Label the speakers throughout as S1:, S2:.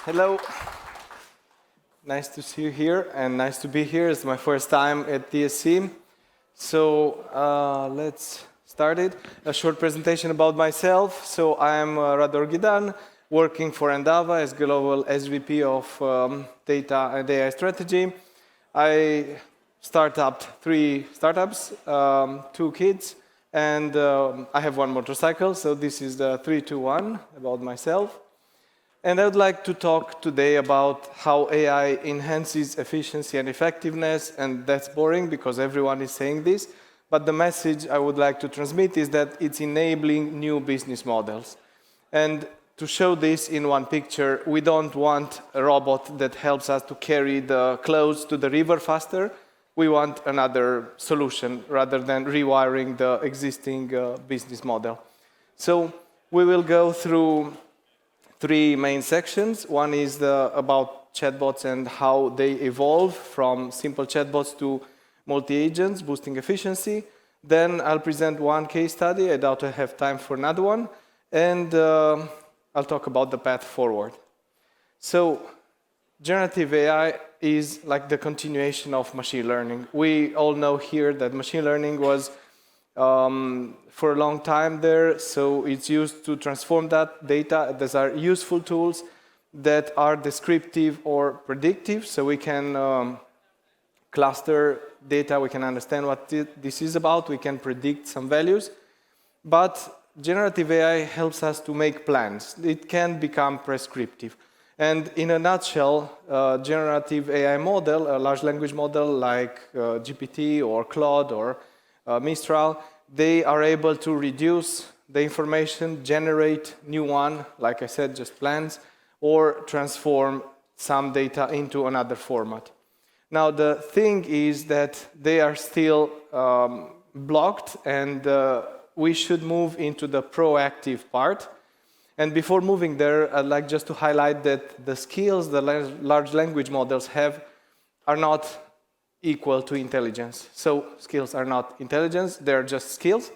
S1: Hello. Nice to see you here, and nice to be here. It's my first time at DSC. So let's start it. A short presentation about myself. So I am Radu Orghidan, working for Endava as Global SVP of Data and AI Strategy. I start up 3 startups, 2 kids, and I have 1 motorcycle. So this is the 3, 2, 1 about myself. And I would like to talk today about how AI enhances efficiency and effectiveness, and that's boring because everyone is saying this, but the message I would like to transmit is that it's enabling new business models. And to show this in one picture, we don't want a robot that helps us to carry the clothes to the river faster. We want another solution rather than rewiring the existing business model. So we will go through 3 main sections. One is about chatbots and how they evolve from simple chatbots to multi-agents, boosting efficiency. Then I'll present 1 case study. I doubt I have time for another one. And I'll talk about the path forward. So generative AI is like the continuation of machine learning. We all know here that machine learning was for a long time there, so it's used to transform that data. These are useful tools that are descriptive or predictive, so we can cluster data, we can understand what this is about, we can predict some values. But generative AI helps us to make plans. It can become prescriptive. And in a nutshell, generative AI model, a large language model like GPT or Claude or Mistral, they are able to reduce the information, generate new one, like I said, just plans, or transform some data into another format. Now, the thing is that they are still blocked, and we should move into the proactive part. And before moving there, I'd like just to highlight that the skills the large language models have are not equal to intelligence. So skills are not intelligence, they're just skills.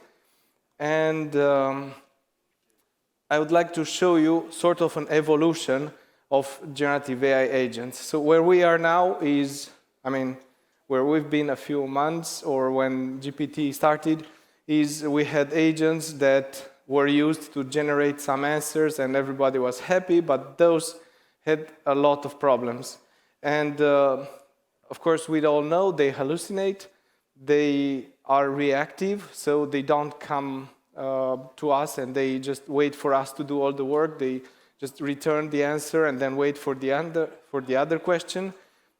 S1: And I would like to show you sort of an evolution of generative AI agents. So where we are now is, where we've been a few months, or when GPT started, is we had agents that were used to generate some answers and everybody was happy, but those had a lot of problems. And of course, we all know they hallucinate, they are reactive, so they don't come to us and they just wait for us to do all the work. They just return the answer and then wait for the other question.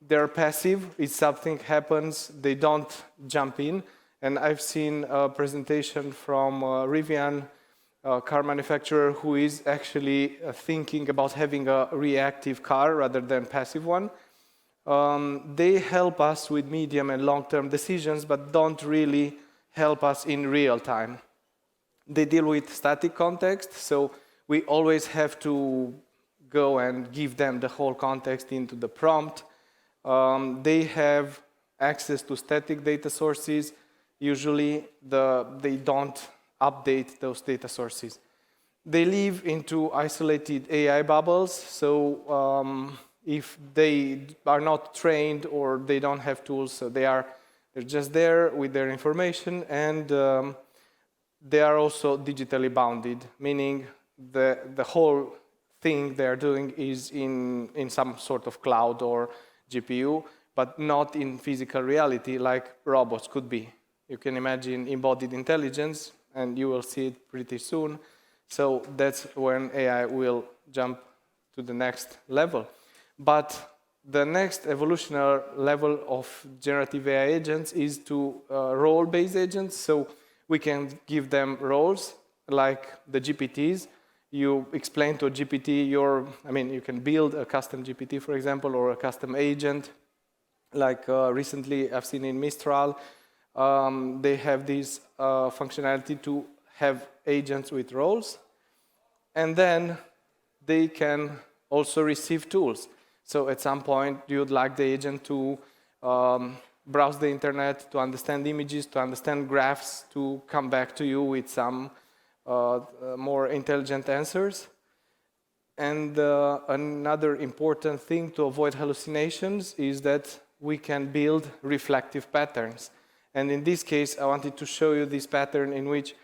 S1: They're passive. If something happens, they don't jump in. And I've seen a presentation from Rivian, a car manufacturer, who is actually thinking about having a reactive car rather than passive one. They help us with medium and long-term decisions, but don't really help us in real time. They deal with static context, so we always have to go and give them the whole context into the prompt. They have access to static data sources. Usually, they don't update those data sources. They live into isolated AI bubbles, so if they are not trained or they don't have tools, so they're just there with their information, and they are also digitally bounded, meaning the whole thing they're doing is in some sort of cloud or GPU, but not in physical reality like robots could be. You can imagine embodied intelligence, and you will see it pretty soon. So that's when AI will jump to the next level. But the next evolutionary level of generative AI agents is to role-based agents. So we can give them roles like the GPTs. You explain to a GPT you can build a custom GPT, for example, or a custom agent. Like recently I've seen in Mistral, they have this functionality to have agents with roles. And then they can also receive tools. So at some point, you would like the agent to browse the internet, to understand images, to understand graphs, to come back to you with some more intelligent answers. And another important thing to avoid hallucinations is that we can build reflective patterns. And in this case, I wanted to show you this pattern in which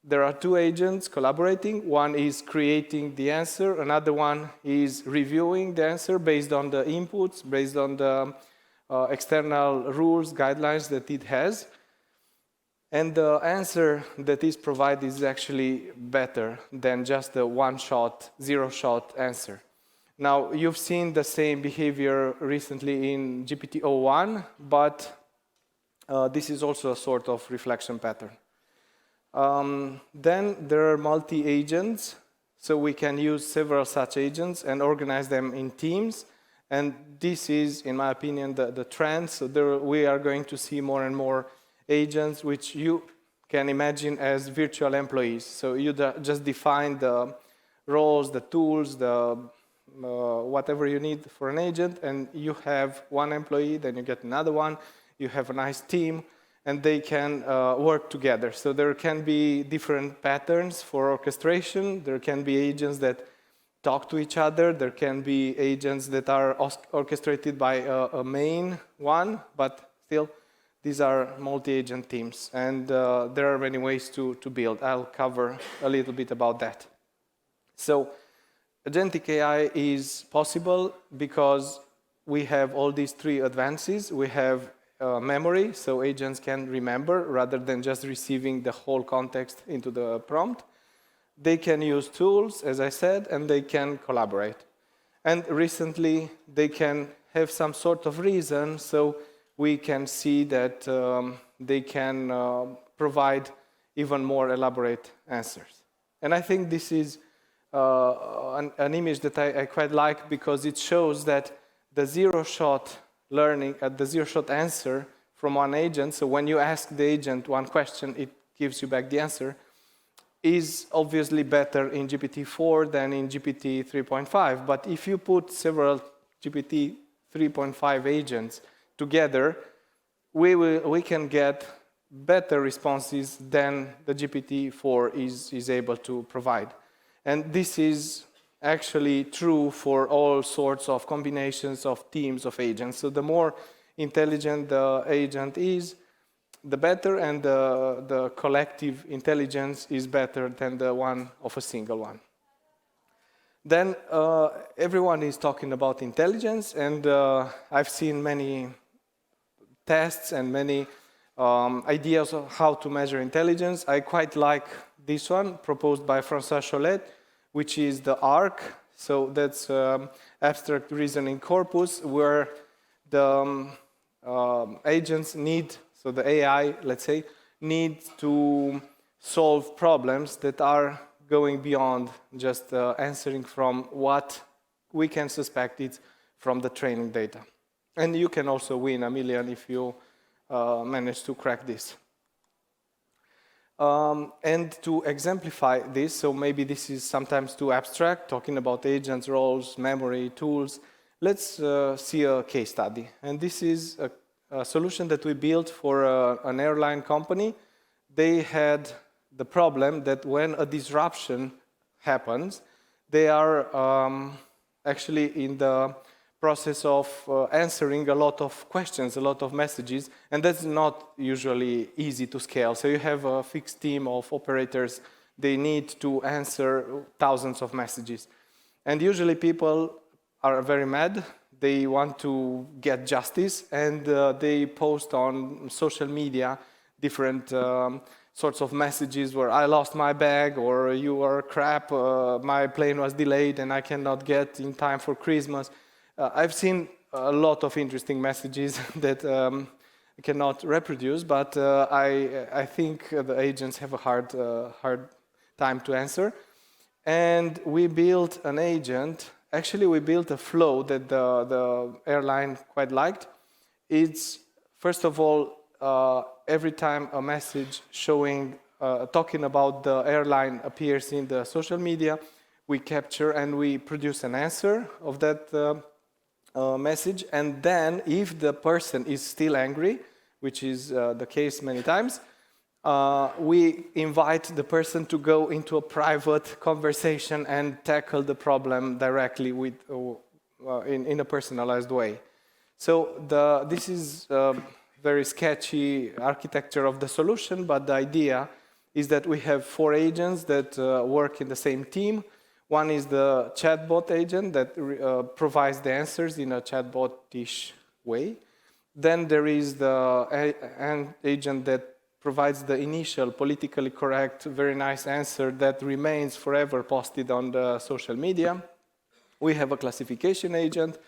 S1: there are two agents collaborating. One is creating the answer. Another one is reviewing the answer based on the inputs, based on the external rules, guidelines that it has. And the answer that is provided is actually better than just the one-shot, zero-shot answer. Now, you've seen the same behavior recently in GPT-01, but this is also a sort of reflection pattern. Then there are multi-agents, so we can use several such agents and organize them in teams. And this is, in my opinion, the trend. So we are going to see more and more agents which you can imagine as virtual employees. So you just define the roles, the tools, the whatever you need for an agent, and you have one employee, then you get another one, you have a nice team, and they can work together. So there can be different patterns for orchestration. There can be agents that talk to each other. There can be agents that are orchestrated by a main one, but still, these are multi-agent teams. And there are many ways to build. I'll cover a little bit about that. So agentic AI is possible because we have all these three advances. We have memory, so agents can remember rather than just receiving the whole context into the prompt. They can use tools, as I said, and they can collaborate. And recently, they can have some sort of reason, so we can see that they can provide even more elaborate answers. And I think this is an image that I quite like because it shows that the zero-shot learning, the zero-shot answer from one agent, so when you ask the agent one question, it gives you back the answer, is obviously better in GPT-4 than in GPT 3.5. But if you put several GPT 3.5 agents together, we can get better responses than the GPT-4 is able to provide. And this is actually true for all sorts of combinations of teams of agents. So the more intelligent the agent is, the better, and the collective intelligence is better than the one of a single one. Then everyone is talking about intelligence, and I've seen many tests and many ideas of how to measure intelligence. I quite like this one proposed by François Cholet, which is the ARC. So that's abstract reasoning corpus, where the agents need, so the AI, let's say, needs to solve problems that are going beyond just answering from what we can suspect it's from the training data. And you can also win $1 million if you manage to crack this. And to exemplify this, so maybe this is sometimes too abstract, talking about agents, roles, memory, tools, let's see a case study. And this is a solution that we built for an airline company. They had the problem that when a disruption happens, they are actually in the process of answering a lot of questions, a lot of messages, and that's not usually easy to scale. So you have a fixed team of operators. They need to answer thousands of messages. And usually people are very mad. They want to get justice, and they post on social media different sorts of messages where I lost my bag, or you are crap, my plane was delayed and I cannot get in time for Christmas. I've seen a lot of interesting messages that I cannot reproduce, but I think the agents have a hard time to answer. And we built an agent. Actually, we built a flow that the airline quite liked. It's, first of all, every time a message showing, talking about the airline appears in the social media, we capture and we produce an answer of that message. And then, if the person is still angry, which is the case many times, we invite the person to go into a private conversation and tackle the problem directly with, in a personalized way. So this is very sketchy architecture of the solution, but the idea is that we have 4 agents that work in the same team. One is the chatbot agent that provides the answers in a chatbot-ish way. Then there is the agent that provides the initial politically correct, very nice answer that remains forever posted on the social media. We have a classification agent.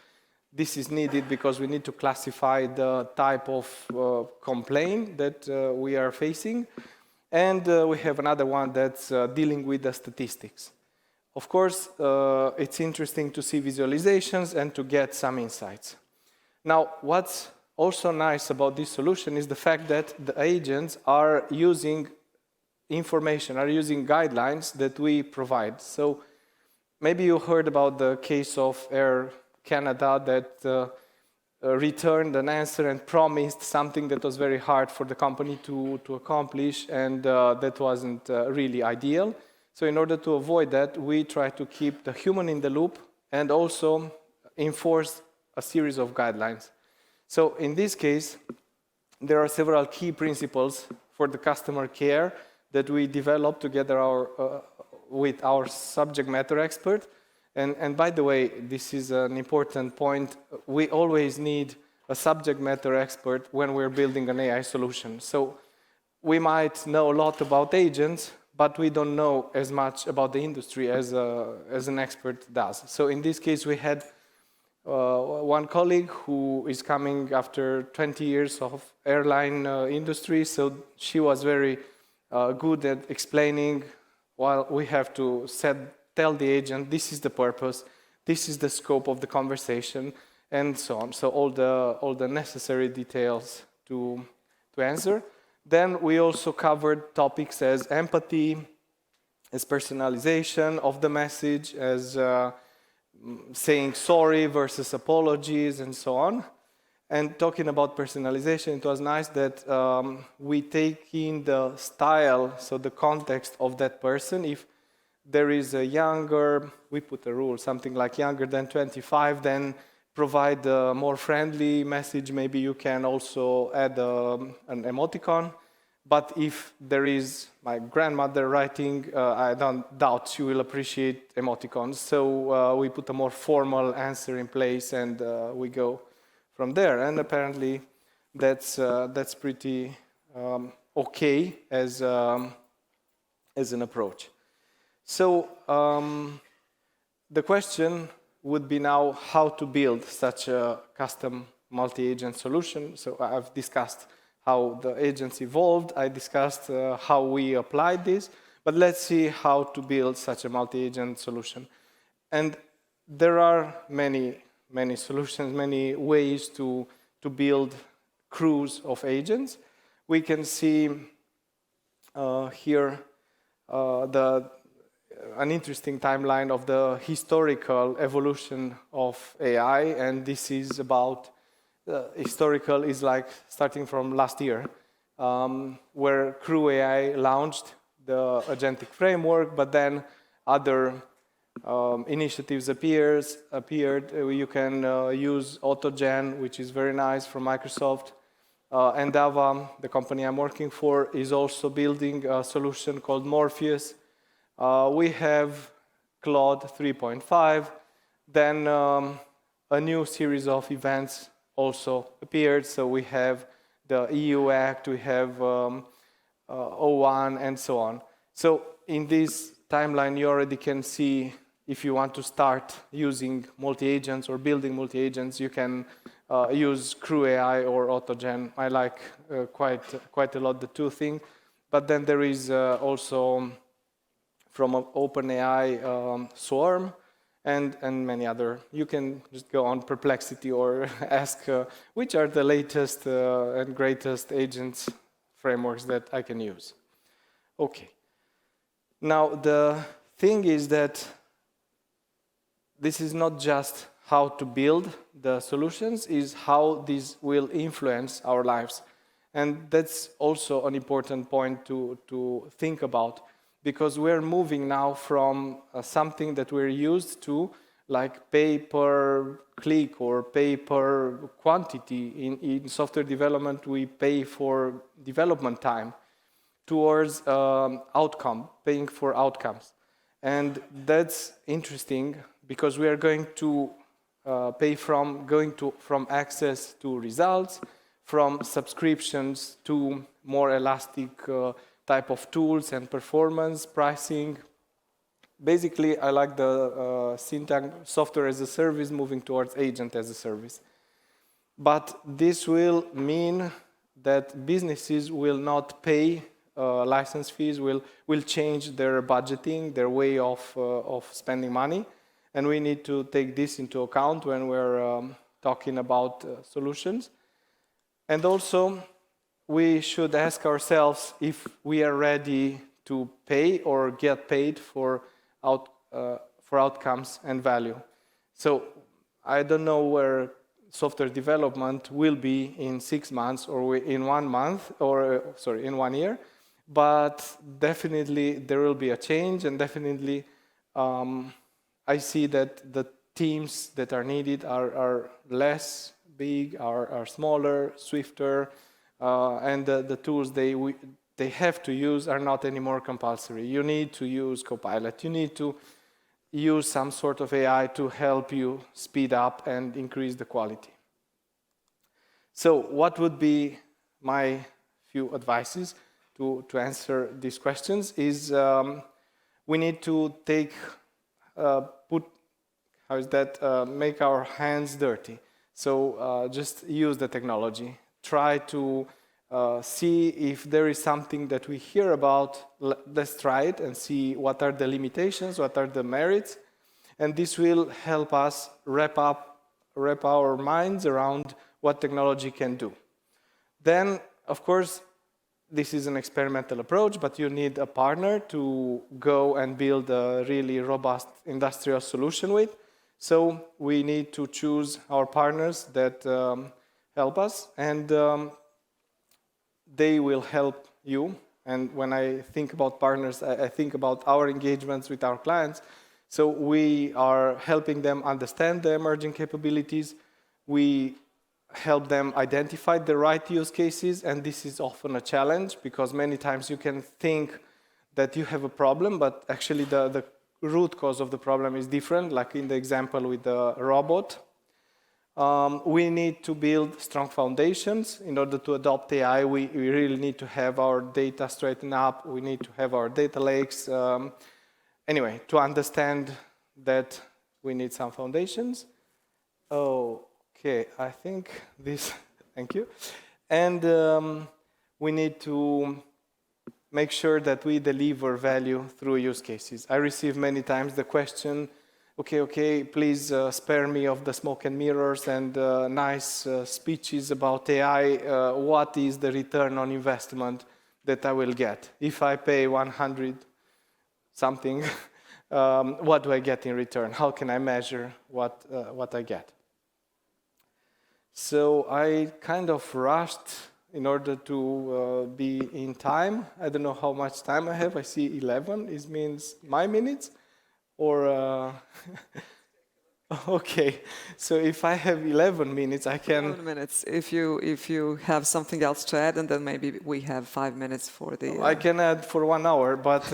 S1: This is needed because we need to classify the type of complaint that we are facing. And we have another one that's dealing with the statistics. Of course, it's interesting to see visualizations and to get some insights. Now, what's also nice about this solution is the fact that the agents are using information, are using guidelines that we provide. So maybe you heard about the case of Air Canada that returned an answer and promised something that was very hard for the company to accomplish, and that wasn't really ideal. So in order to avoid that, we try to keep the human in the loop and also enforce a series of guidelines. So in this case, there are several key principles for the customer care that we developed together with our subject matter expert. And by the way, this is an important point. We always need a subject matter expert when we're building an AI solution. So we might know a lot about agents, but we don't know as much about the industry as an expert does. So in this case, we had one colleague who is coming after 20 years of airline industry, so she was very good at explaining, while we have to tell the agent, this is the purpose, this is the scope of the conversation, and so on. So all the necessary details to answer. Then we also covered topics as empathy, as personalization of the message, as saying sorry versus apologies, and so on. And talking about personalization, it was nice that we take in the style, so the context of that person. If there is a younger, we put a rule, something like younger than 25, then provide a more friendly message. Maybe you can also add an emoticon. But if there is my grandmother writing, I don't doubt she will appreciate emoticons. So we put a more formal answer in place, and we go from there. And apparently, that's pretty okay as an approach. So the question would be now how to build such a custom multi-agent solution. So I've discussed how the agents evolved. I discussed how we applied this, but let's see how to build such a multi-agent solution. And there are many solutions, many ways to build crews of agents. We can see here an interesting timeline of the historical evolution of AI, and this is about historical is like starting from last year, where Crew AI launched the agentic framework, but then other initiatives appeared. You can use AutoGen, which is very nice, from Microsoft. Endava, the company I'm working for, is also building a solution called Morpheus. We have Claude 3.5. Then a new series of events also appeared. So we have the EU Act, we have O1, and so on. So in this timeline, you already can see if you want to start using multi-agents or building multi-agents, you can use Crew AI or AutoGen. I like quite a lot the two things. But then there is also from OpenAI Swarm, and many other. You can just go on Perplexity or ask which are the latest and greatest agents frameworks that I can use. Okay. Now, the thing is that this is not just how to build the solutions, is how these will influence our lives. And that's also an important point to think about, because we're moving now from something that we're used to, like pay per click or pay per quantity. In software development, we pay for development time, towards outcome, paying for outcomes. And that's interesting because we are going to pay from access to results, from subscriptions to more elastic type of tools and performance, pricing. Basically, I like the syntax software as a service moving towards agent as a service. But this will mean that businesses will not pay license fees, will change their budgeting, their way of spending money. And we need to take this into account when we're talking about solutions. And also, we should ask ourselves if we are ready to pay or get paid for outcomes and value. So I don't know where software development will be in 6 months or in 1 month, or in 1 year, but definitely there will be a change, and definitely I see that the teams that are needed are less big, are smaller, swifter, and the tools they have to use are not anymore compulsory. You need to use Copilot. You need to use some sort of AI to help you speed up and increase the quality. So what would be my few advices to answer these questions is we need to make our hands dirty. So just use the technology. Try to see if there is something that we hear about. Let's try it and see what are the limitations, what are the merits. And this will help us wrap our minds around what technology can do. Then, of course, this is an experimental approach, but you need a partner to go and build a really robust industrial solution with. So we need to choose our partners that help us, and they will help you. And when I think about partners, I think about our engagements with our clients. So we are helping them understand the emerging capabilities. We help them identify the right use cases, and this is often a challenge because many times you can think that you have a problem, but actually the root cause of the problem is different, like in the example with the robot. We need to build strong foundations. In order to adopt AI, we really need to have our data straightened up. We need to have our data lakes. Anyway, to understand that we need some foundations. Okay, I think this, thank you. And we need to make sure that we deliver value through use cases. I receive many times the question, okay, please spare me of the smoke and mirrors and nice speeches about AI. What is the return on investment that I will get? If I pay 100 something, what do I get in return? How can I measure what I get? So I kind of rushed in order to be in time. I don't know how much time I have. I see 11. It means my minutes, or okay. So if I have 11 minutes, I can.
S2: 11 minutes. If you have something else to add, and then maybe we have 5 minutes for the.
S1: I can add for 1 hour, but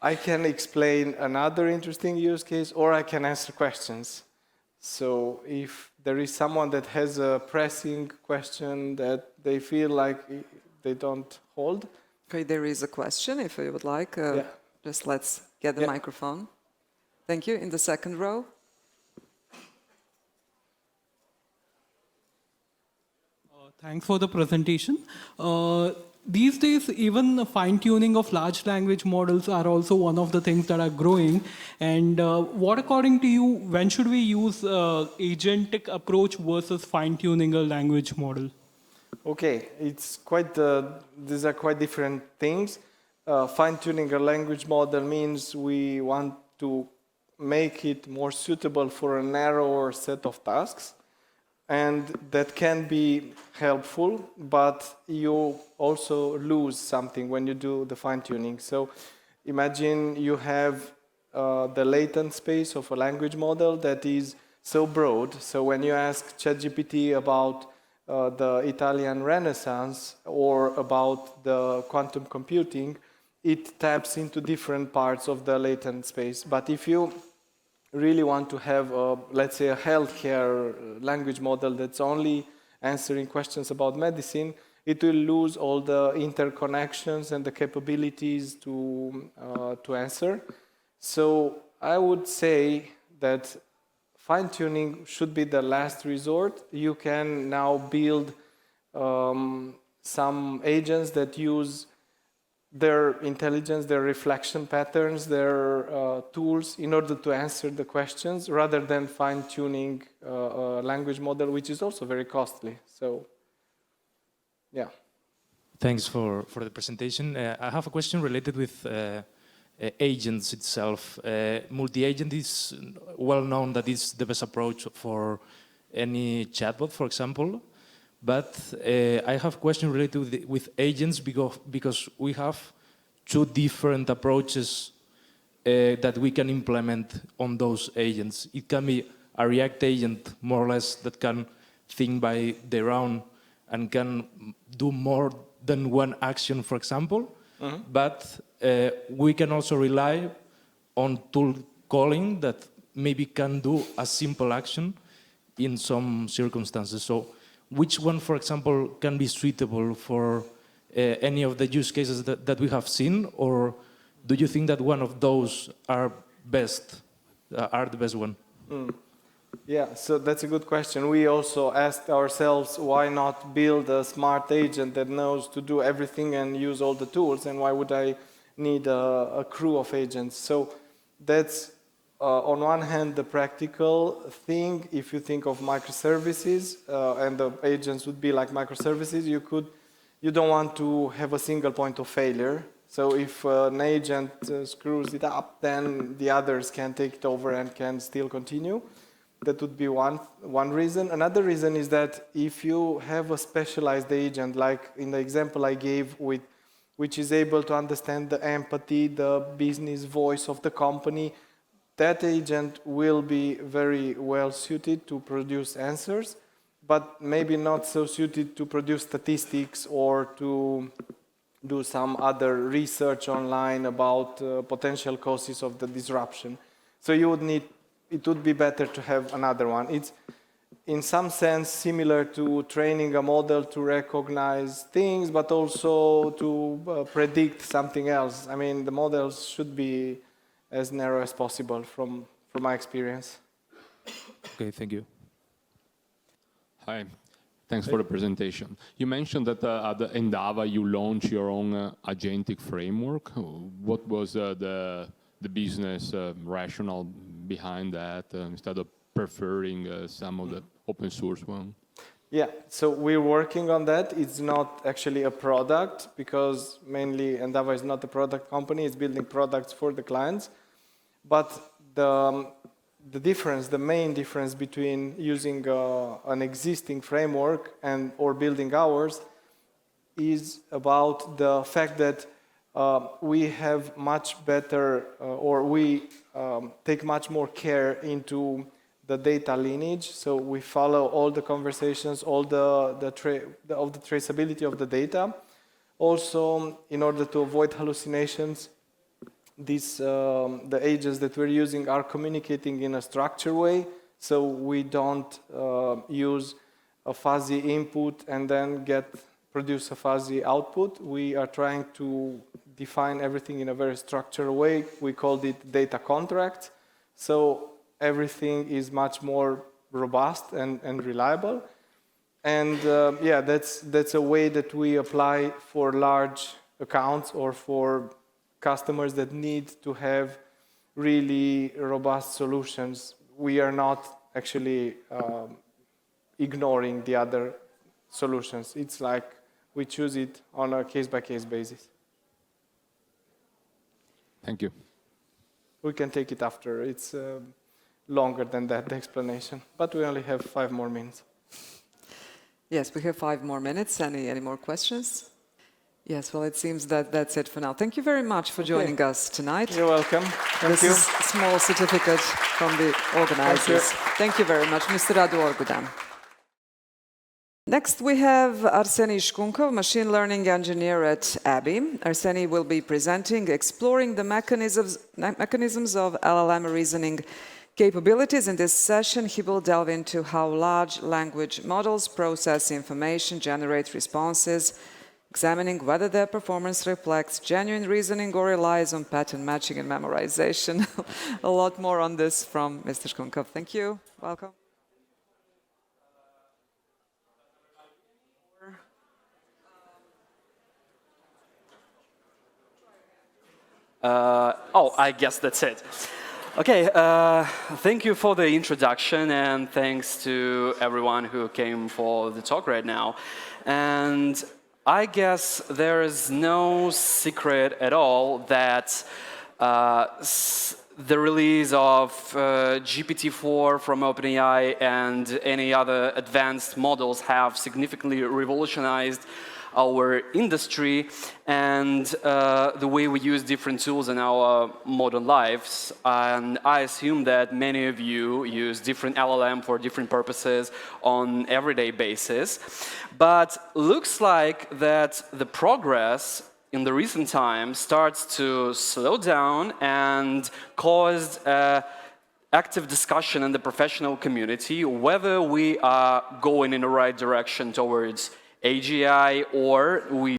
S1: I can explain another interesting use case, or I can answer questions. So if there is someone that has a pressing question that they feel like they don't hold.
S2: Okay, there is a question, if you would like. Just let's get the microphone. Thank you. In the second row.
S3: Thanks for the presentation. These days, even the fine-tuning of large language models are also one of the things that are growing. And what, according to you, when should we use agentic approach versus fine-tuning a language model?
S1: Okay, it's quite. These are quite different things. Fine-tuning a language model means we want to make it more suitable for a narrower set of tasks. and that can be helpful, but you also lose something when you do the fine-tuning. So imagine you have the latent space of a language model that is so broad. So when you ask ChatGPT about the Italian Renaissance or about the quantum computing, it taps into different parts of the latent space. But if you really want to have, let's say, a healthcare language model that's only answering questions about medicine, it will lose all the interconnections and the capabilities to answer. So I would say that fine-tuning should be the last resort. You can now build some agents that use their intelligence, their reflection patterns, their tools in order to answer the questions rather than fine-tuning a language model, which is also very costly. So, yeah.
S4: Thanks for the presentation. I have a question related with agents itself. Multi-agent is well known that it's the best approach for any chatbot, for example. But I have a question related with agents because we have two different approaches that we can implement on those agents. It can be a React agent, more or less, that can think by their own and can do more than one action, for example. Mm-hmm. But we can also rely on tool calling that maybe can do a simple action in some circumstances. So which one, for example, can be suitable for any of the use cases that we have seen? Or do you think that one of those are the best one?
S1: Yeah, so that's a good question. We also asked ourselves, why not build a smart agent that knows to do everything and use all the tools, and why would I need a crew of agents? So that's, on one hand, the practical thing. If you think of microservices, and the agents would be like microservices, you don't want to have a single point of failure. So if an agent screws it up, then the others can take it over and can still continue. That would be one reason. Another reason is that if you have a specialized agent, like in the example I gave, which is able to understand the empathy, the business voice of the company, that agent will be very well suited to produce answers, but maybe not so suited to produce statistics or to do some other research online about potential causes of the disruption. So it would be better to have another one. It's in some sense similar to training a model to recognize things, but also to predict something else. I mean, the models should be as narrow as possible from my experience.
S4: Okay, thank you.
S5: Hi, thanks for the presentation. You mentioned that at Endava you launched your own agentic framework. What was the business rationale behind that instead of preferring some of the open source one?
S1: Yeah, so we're working on that. It's not actually a product because mainly Endava is not a product company. It's building products for the clients. But the main difference between using an existing framework or building ours is about the fact that we have much better, or we take much more care into the data lineage. So we follow all the conversations, all the traceability of the data. Also, in order to avoid hallucinations, the agents that we're using are communicating in a structured way. So we don't use a fuzzy input and then produce a fuzzy output. We are trying to define everything in a very structured way. We called it data contract. So everything is much more robust and reliable. And yeah, that's a way that we apply for large accounts or for customers that need to have really robust solutions. We are not actually ignoring the other solutions. It's like we choose it on a case-by-case basis.
S5: Thank you.
S1: We can take it after. It's longer than that, the explanation. But we only have 5 more minutes.
S2: Yes, we have 5 more minutes. Any more questions? Yes, well, it seems that that's it for now. Thank you very much for joining us tonight.
S1: You're welcome. Thank
S2: This
S1: you.
S2: is a small certificate from the organizers. Thank you very much, Mr. Radu Orghidan. Next, we have Arseniy Shkunkov, machine learning engineer at ABI. Arseniy will be presenting, exploring the mechanisms of LLM reasoning capabilities. In this session, he will delve into how large language models process information, generate responses, examining whether their performance reflects genuine reasoning or relies on pattern matching and memorization. A lot more on this from Mr. Shkunkov. Thank you. Welcome.
S6: I guess that's it. Okay, thank you for the introduction, and thanks to everyone who came for the talk right now. And I guess there is no secret at all that the release of GPT-4 from OpenAI and any other advanced models have significantly revolutionized our industry and the way we use different tools in our modern lives. And I assume that many of you use different LLM for different purposes on everyday basis. But looks like that the progress in the recent times starts to slow down and caused active discussion in the professional community whether we are going in the right direction towards AGI or we